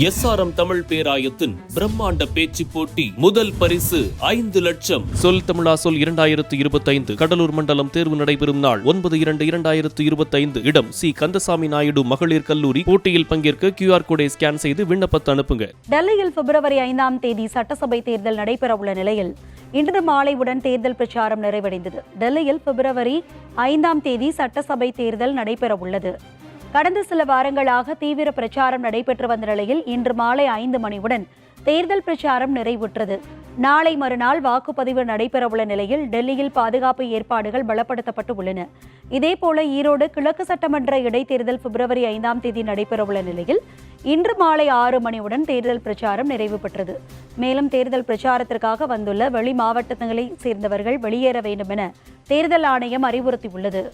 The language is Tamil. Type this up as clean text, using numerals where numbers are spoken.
SRM தமிழ் பேராயத்தின் பிரம்மாண்ட பேச்சு போட்டி முதல் பரிசு 5 லட்சம். சொல் தமிழா சொல் 2025 கடலூர் மண்டலம் தேர்வு நடைபெறும் நாள் 9/2/2025. இடம் சி கந்தசாமி நாயுடு மகளிர் கல்லூரி. போட்டியில் பங்கேற்க QR கோடை ஸ்கேன் செய்து விண்ணப்பத்தை அனுப்புங்க. டெல்லியில் பிப்ரவரி 5ஆம் தேதி சட்டசபை தேர்தல் நடைபெறவுள்ள நிலையில் இன்று மாலையுடன் தேர்தல் பிரச்சாரம் நிறைவடைந்தது. டெல்லியில் பிப்ரவரி 5ஆம் தேதி சட்டசபை தேர்தல் நடைபெறவுள்ளது. கடந்த சில வாரங்களாக தீவிர பிரச்சாரம் நடைபெற்று வந்த நிலையில் இன்று மாலை 5 மணியுடன் தேர்தல் பிரச்சாரம் நிறைவுற்றது. நாளை மறுநாள் வாக்குப்பதிவு நடைபெறவுள்ள நிலையில் டெல்லியில் பாதுகாப்பு ஏற்பாடுகள் பலப்படுத்தப்பட்டு உள்ளன. இதேபோல ஈரோடு கிழக்கு சட்டமன்ற இடைத்தேர்தல் பிப்ரவரி 5ஆம் தேதி நடைபெறவுள்ள நிலையில் இன்று மாலை 6 மணியுடன் தேர்தல் பிரச்சாரம் நிறைவு பெற்றது. மேலும் தேர்தல் பிரச்சாரத்திற்காக வந்துள்ள வெளி மாவட்டங்களைச் சேர்ந்தவர்கள் வெளியேற வேண்டும் என தேர்தல் ஆணையம் அறிவுறுத்தியுள்ளது.